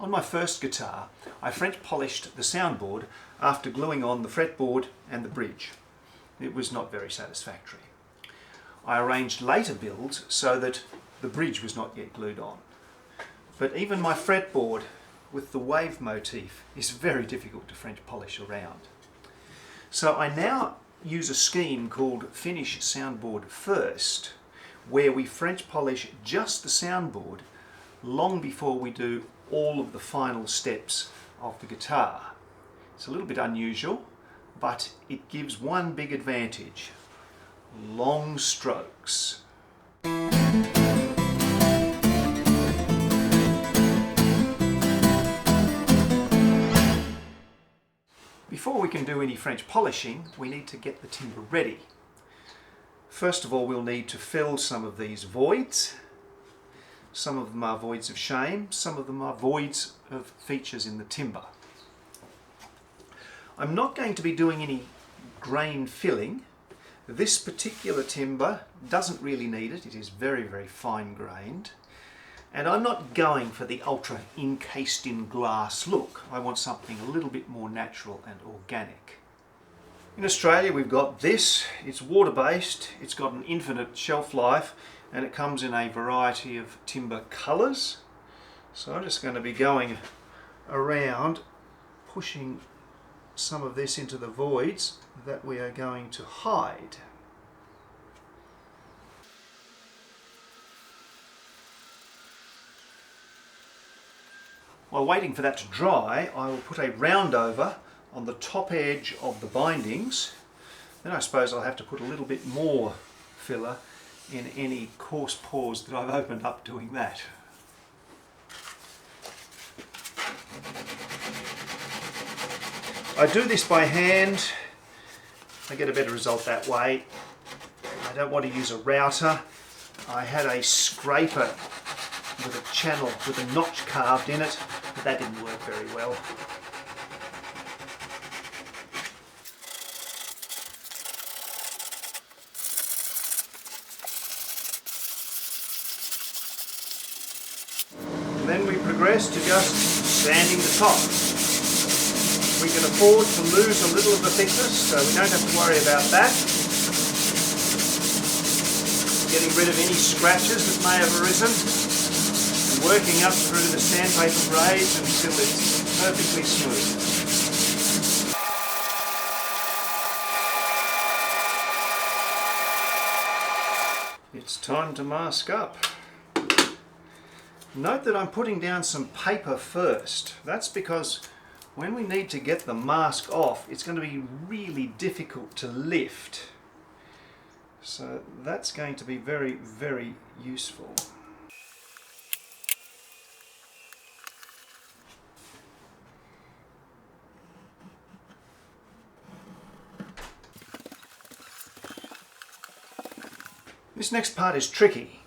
On my first guitar, I French polished the soundboard after gluing on the fretboard and the bridge. It was not very satisfactory. I arranged later builds so that the bridge was not yet glued on. But even my fretboard with the wave motif is very difficult to French polish around. So I now use a scheme called Finish Soundboard First, where we French polish just the soundboard long before we do all of the final steps of the guitar. It's a little bit unusual, but it gives one big advantage: long strokes. Before we can do any French polishing, we need to get the timber ready. First of all, we'll need to fill some of these voids. Some of them are voids of shame, some of them are voids of features in the timber. I'm not going to be doing any grain filling. This particular timber doesn't really need it. It is very, very fine grained. And I'm not going for the ultra encased in glass look. I want something a little bit more natural and organic. In Australia we've got this. It's water-based, it's got an infinite shelf life, and it comes in a variety of timber colours. So I'm just going to be going around pushing some of this into the voids that we are going to hide. While waiting for that to dry, I will put a round over on the top edge of the bindings. Then I suppose I'll have to put a little bit more filler in any coarse pores that I've opened up doing that. I do this by hand. I get a better result that way. I don't want to use a router. I had a scraper with a channel with a notch carved in it, but that didn't work very well. Then we progress to just sanding the top. We can afford to lose a little of the thickness, so we don't have to worry about that. Getting rid of any scratches that may have arisen, and working up through the sandpaper grades until it's perfectly smooth. It's time to mask up. Note that I'm putting down some paper first. That's because when we need to get the mask off, it's going to be really difficult to lift. So that's going to be very, very useful. This next part is tricky.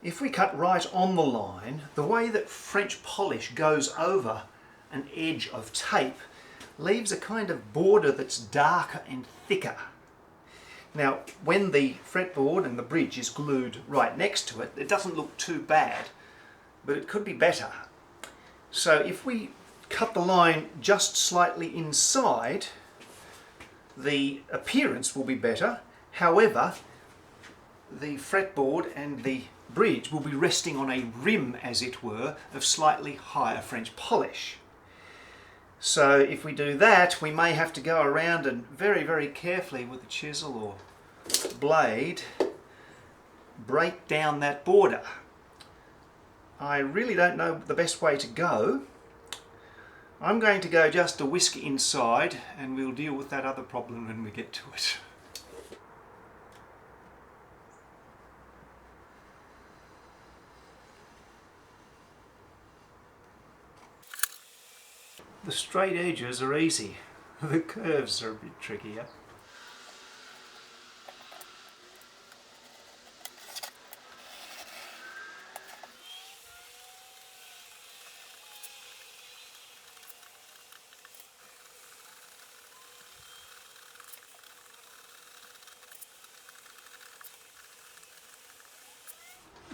If we cut right on the line, the way that French polish goes over an edge of tape leaves a kind of border that's darker and thicker. Now, when the fretboard and the bridge is glued right next to it, it doesn't look too bad, but it could be better. So if we cut the line just slightly inside, the appearance will be better. However, the fretboard and the bridge will be resting on a rim, as it were, of slightly higher French polish. So if we do that, we may have to go around and very, very carefully with a chisel or blade break down that border. I really don't know the best way to go. I'm going to go just a whisk inside, and we'll deal with that other problem when we get to it. The straight edges are easy, the curves are a bit trickier.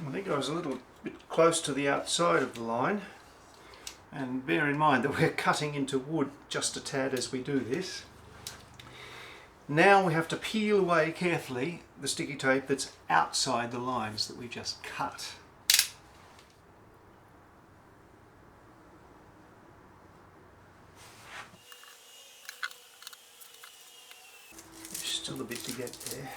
I think I was a little bit close to the outside of the line. And bear in mind that we're cutting into wood just a tad as we do this. Now we have to peel away carefully the sticky tape that's outside the lines that we just cut. There's still a bit to get there.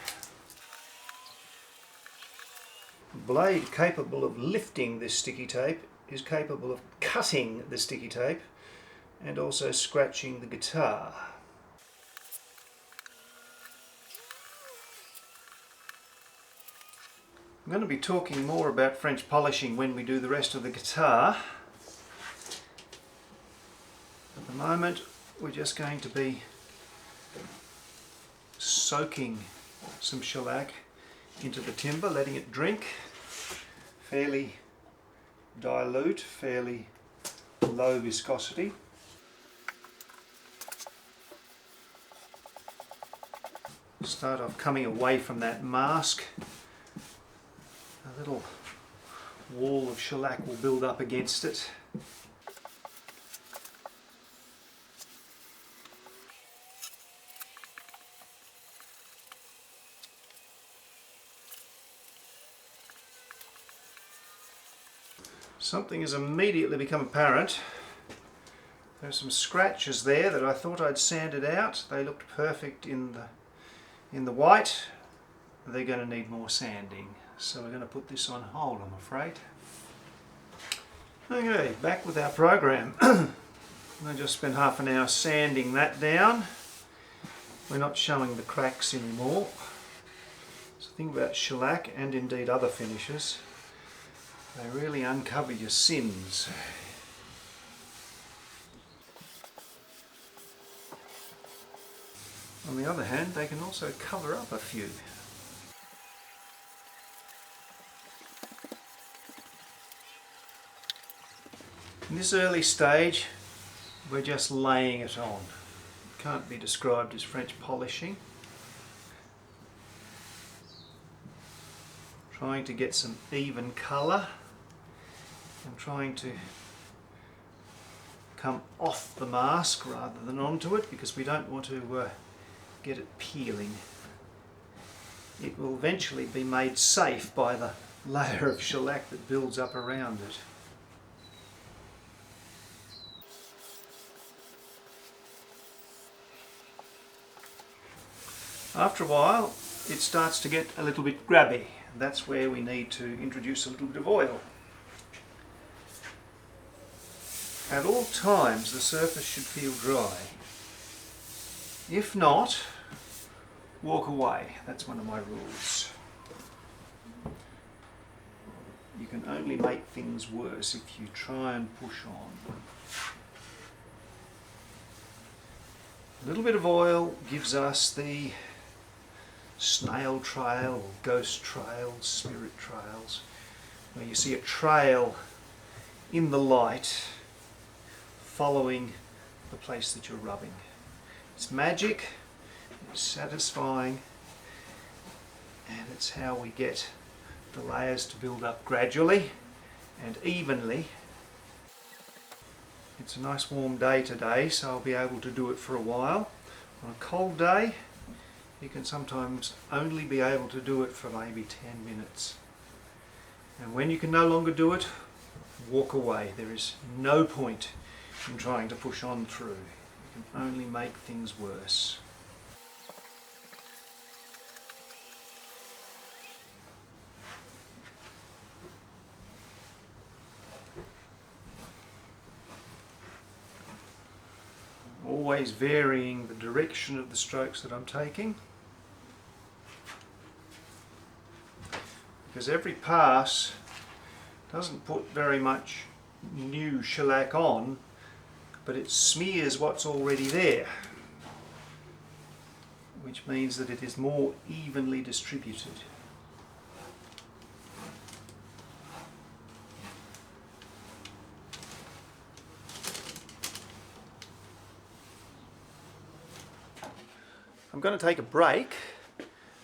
A blade capable of lifting this sticky tape is capable of cutting the sticky tape and also scratching the guitar. I'm going to be talking more about French polishing when we do the rest of the guitar. At the moment we're just going to be soaking some shellac into the timber, letting it drink, fairly dilute, fairly low viscosity. Start off coming away from that mask. A little wall of shellac will build up against it. Something has immediately become apparent. There's some scratches there that I thought I'd sanded out. They looked perfect in the white. They're going to need more sanding. So we're going to put this on hold, I'm afraid. Okay, back with our program. I just spent half an hour sanding that down. We're not showing the cracks anymore. So the thing about shellac, and indeed other finishes, they really uncover your sins. On the other hand, they can also cover up a few. In this early stage, we're just laying it on. It can't be described as French polishing. Trying to get some even colour and trying to come off the mask rather than onto it, because we don't want to get it peeling. It will eventually be made safe by the layer of shellac that builds up around it. After a while it starts to get a little bit grabby, and that's where we need to introduce a little bit of oil. At all times the surface should feel dry. If not, walk away. That's one of my rules. You can only make things worse if you try and push on. A little bit of oil gives us the snail trail, or ghost trails, spirit trails, where you see a trail in the light following the place that you're rubbing. It's magic, it's satisfying, and it's how we get the layers to build up gradually and evenly. It's a nice warm day today, so I'll be able to do it for a while. On a cold day, you can sometimes only be able to do it for maybe 10 minutes. And when you can no longer do it, walk away. There is no point in trying to push on through. You can only make things worse. Always varying the direction of the strokes that I'm taking, because every pass doesn't put very much new shellac on, but it smears what's already there, which means that it is more evenly distributed. I'm going to take a break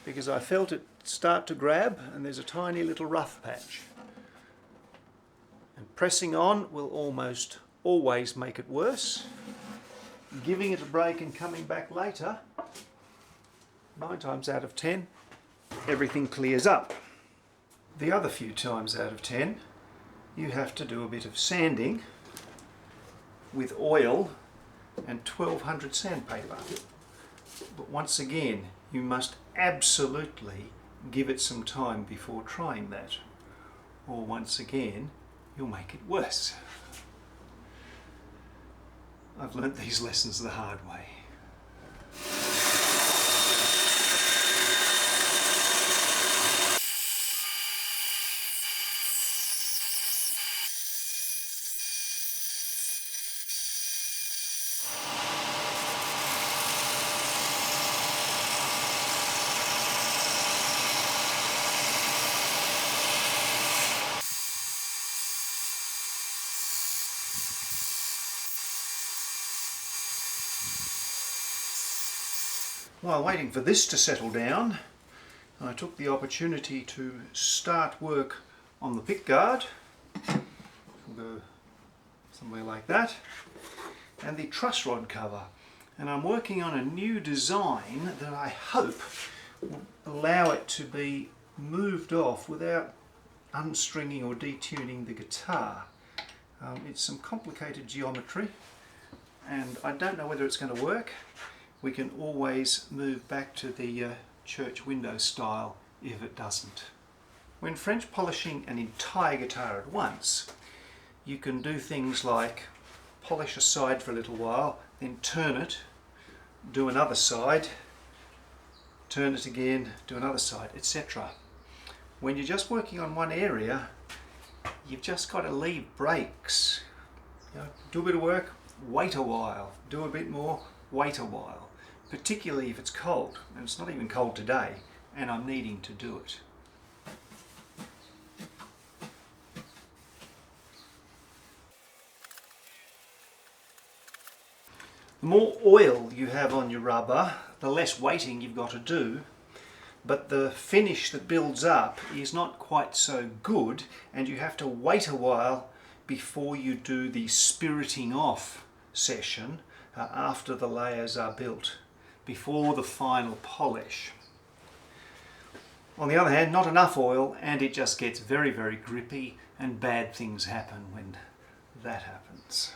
because I felt it start to grab and there's a tiny little rough patch. And pressing on will almost always make it worse. Giving it a break and coming back later, 9 times out of 10, everything clears up. The other few times out of 10, you have to do a bit of sanding with oil and 1200 sandpaper. But once again, you must absolutely give it some time before trying that, or once again, you'll make it worse. I've learnt these lessons the hard way. While waiting for this to settle down, I took the opportunity to start work on the pickguard. We'll go somewhere like that. And the truss rod cover. And I'm working on a new design that I hope will allow it to be moved off without unstringing or detuning the guitar. It's some complicated geometry and I don't know whether it's going to work. We can always move back to the church window style if it doesn't. When French polishing an entire guitar at once, you can do things like polish a side for a little while, then turn it, do another side, turn it again, do another side, etc. When you're just working on one area, you've just got to leave breaks. Do a bit of work, wait a while, do a bit more, wait a while. Particularly if it's cold, and it's not even cold today, and I'm needing to do it. The more oil you have on your rubber, the less waiting you've got to do, but the finish that builds up is not quite so good, and you have to wait a while before you do the spiriting off session after the layers are built, before the final polish. On the other hand, not enough oil and it just gets very, very grippy and bad things happen when that happens.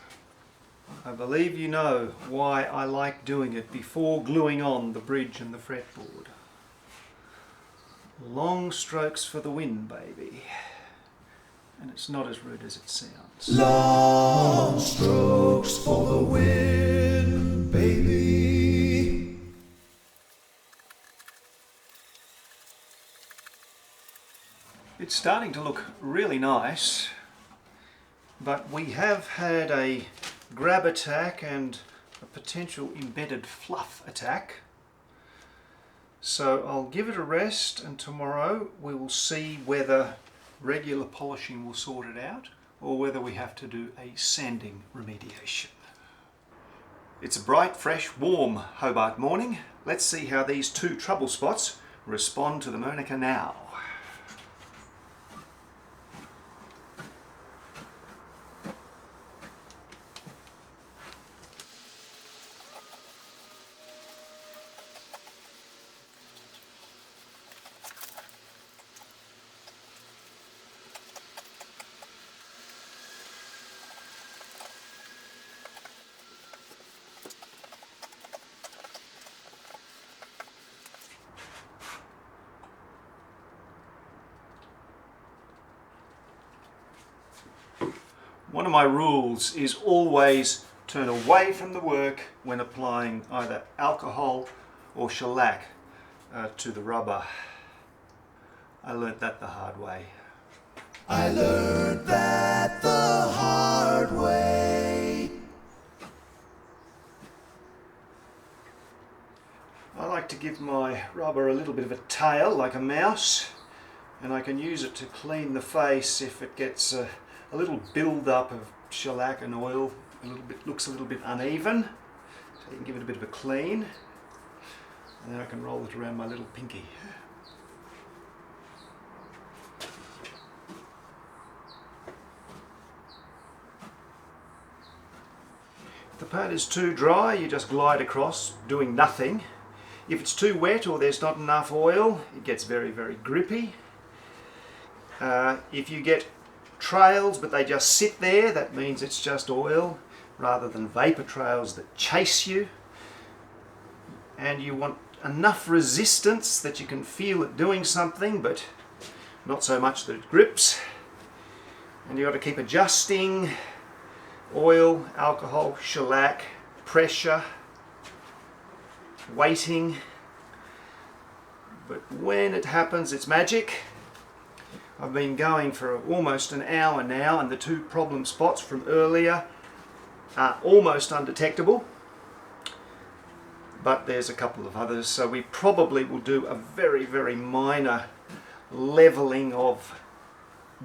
I believe you know why I like doing it before gluing on the bridge and the fretboard. Long strokes for the wind, baby. And it's not as rude as it sounds. Long strokes for the wind, baby. It's starting to look really nice, but we have had a grab attack and a potential embedded fluff attack. So I'll give it a rest, and tomorrow we will see whether regular polishing will sort it out or whether we have to do a sanding remediation. It's a bright, fresh, warm Hobart morning. Let's see how these two trouble spots respond to the Monica now. One of my rules is always turn away from the work when applying either alcohol or shellac to the rubber. I learnt that the hard way. I learned that the hard way. I like to give my rubber a little bit of a tail like a mouse, and I can use it to clean the face if it gets a little build up of shellac and oil, looks a little bit uneven, so you can give it a bit of a clean, and then I can roll it around my little pinky. If the pad is too dry, you just glide across doing nothing. If it's too wet or there's not enough oil, it gets very, very grippy. If you get trails but they just sit there, that means it's just oil rather than vapor trails that chase you. And you want enough resistance that you can feel it doing something, but not so much that it grips. And you've got to keep adjusting oil, alcohol, shellac, pressure, waiting. But when it happens, it's magic. I've been going for almost an hour now, and the two problem spots from earlier are almost undetectable. But there's a couple of others, so we probably will do a very, very minor leveling of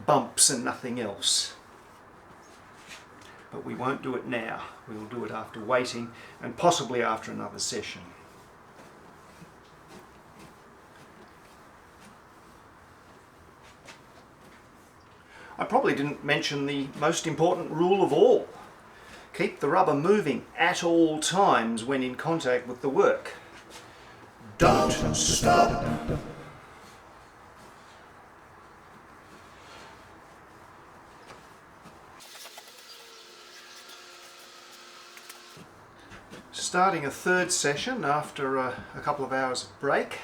bumps and nothing else. But we won't do it now. We'll do it after waiting and possibly after another session. I probably didn't mention the most important rule of all. Keep the rubber moving at all times when in contact with the work. Don't stop. Starting a third session after a couple of hours of break.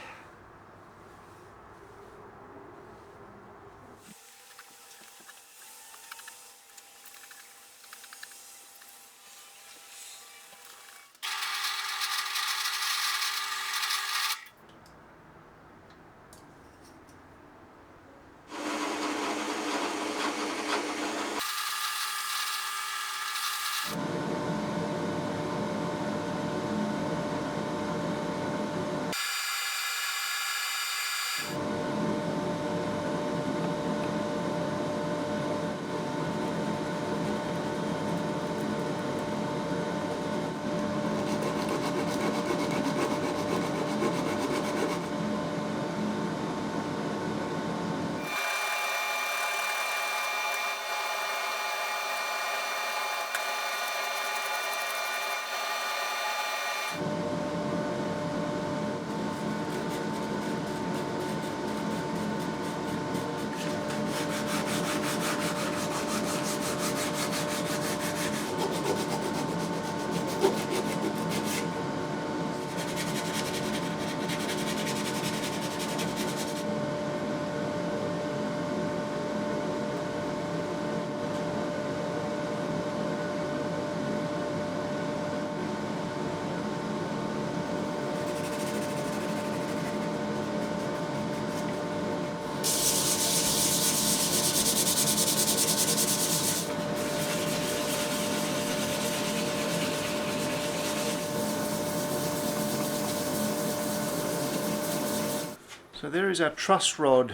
So there is our truss rod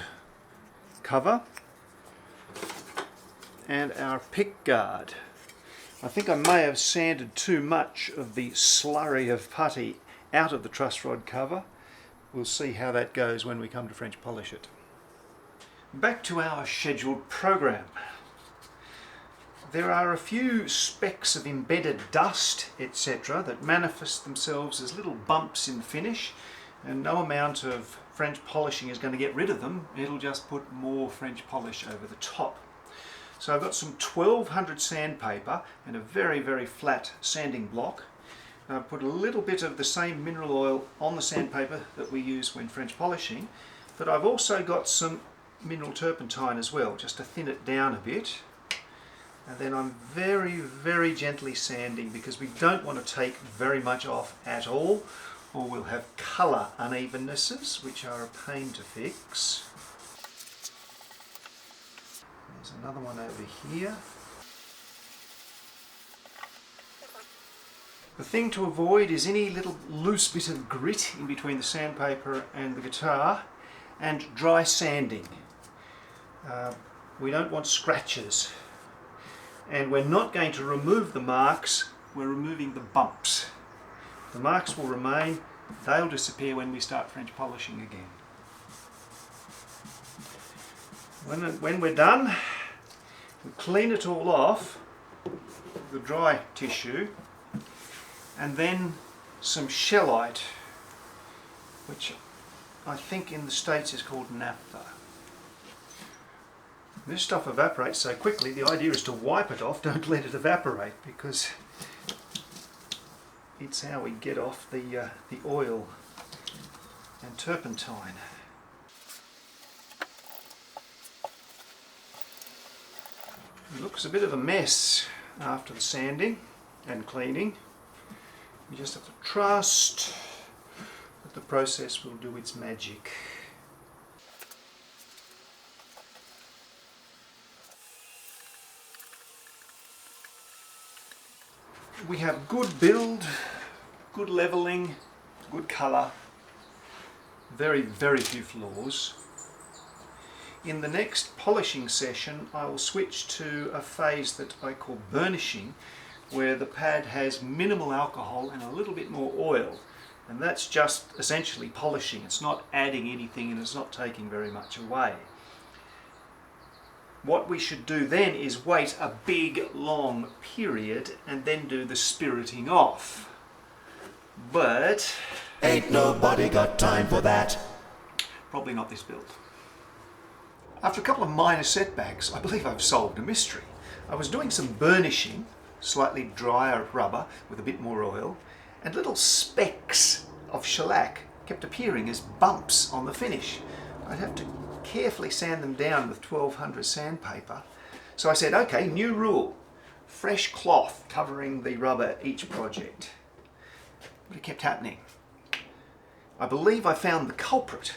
cover and our pick guard. I think I may have sanded too much of the slurry of putty out of the truss rod cover. We'll see how that goes when we come to French polish it. Back to our scheduled program. There are a few specks of embedded dust, etc., that manifest themselves as little bumps in the finish, and no amount of French polishing is going to get rid of them. It'll just put more French polish over the top. So I've got some 1200 sandpaper and a very, very flat sanding block. I've put a little bit of the same mineral oil on the sandpaper that we use when French polishing, but I've also got some mineral turpentine as well, just to thin it down a bit. And then I'm very, very gently sanding because we don't want to take very much off at all, or we'll have colour unevennesses, which are a pain to fix. There's another one over here. The thing to avoid is any little loose bit of grit in between the sandpaper and the guitar, and dry sanding. We don't want scratches. And we're not going to remove the marks, we're removing the bumps. The marks will remain, they'll disappear when we start French polishing again. When we're done, we clean it all off with the dry tissue, and then some shellite, which I think in the States is called naphtha. This stuff evaporates so quickly, the idea is to wipe it off, don't let it evaporate, because it's how we get off the oil and turpentine. It looks a bit of a mess after the sanding and cleaning. You just have to trust that the process will do its magic. We have good build, good levelling, good colour, very, very few flaws. In the next polishing session I will switch to a phase that I call burnishing, where the pad has minimal alcohol and a little bit more oil, and that's just essentially polishing. It's not adding anything and it's not taking very much away. What we should do then is wait a big long period and then do the spiriting off. But Ain't nobody got time for that. probably not this build. After a couple of minor setbacks, I believe I've solved a mystery. I was doing some burnishing, slightly drier rubber with a bit more oil, and little specks of shellac kept appearing as bumps on the finish. I'd have to carefully sand them down with 1200 sandpaper. So I said, okay, new rule, fresh cloth covering the rubber each project. But it kept happening. I believe I found the culprit.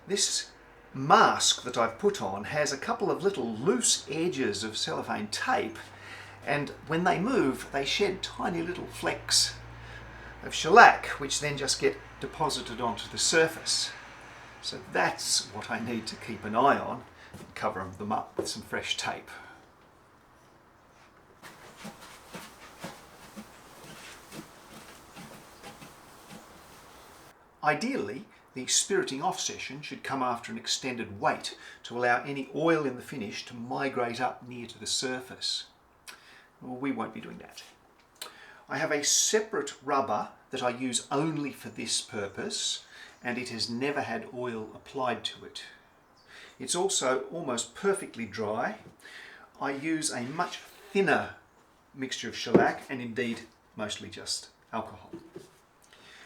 This mask that I've put on has a couple of little loose edges of cellophane tape, and when they move they shed tiny little flecks of shellac which then just get deposited onto the surface. So that's what I need to keep an eye on and cover them up with some fresh tape. Ideally, the spiriting off session should come after an extended wait to allow any oil in the finish to migrate up near to the surface. Well, we won't be doing that. I have a separate rubber that I use only for this purpose, and it has never had oil applied to it. It's also almost perfectly dry. I use a much thinner mixture of shellac and indeed mostly just alcohol.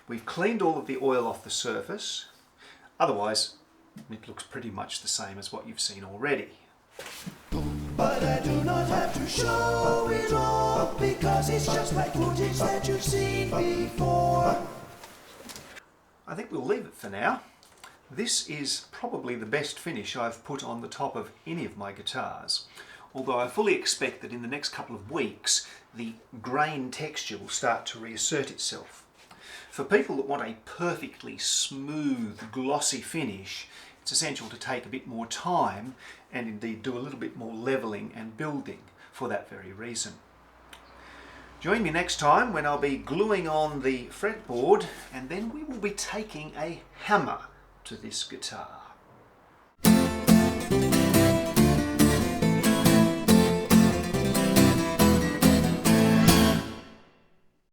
We've cleaned all of the oil off the surface. Otherwise, it looks pretty much the same as what you've seen already. But I do not have to show it all, because it's just like footage that you've seen before. I think we'll leave it for now. This is probably the best finish I've put on the top of any of my guitars, although I fully expect that in the next couple of weeks the grain texture will start to reassert itself. For people that want a perfectly smooth, glossy finish, it's essential to take a bit more time and indeed do a little bit more levelling and building for that very reason. Join me next time when I'll be gluing on the fretboard, and then we will be taking a hammer to this guitar.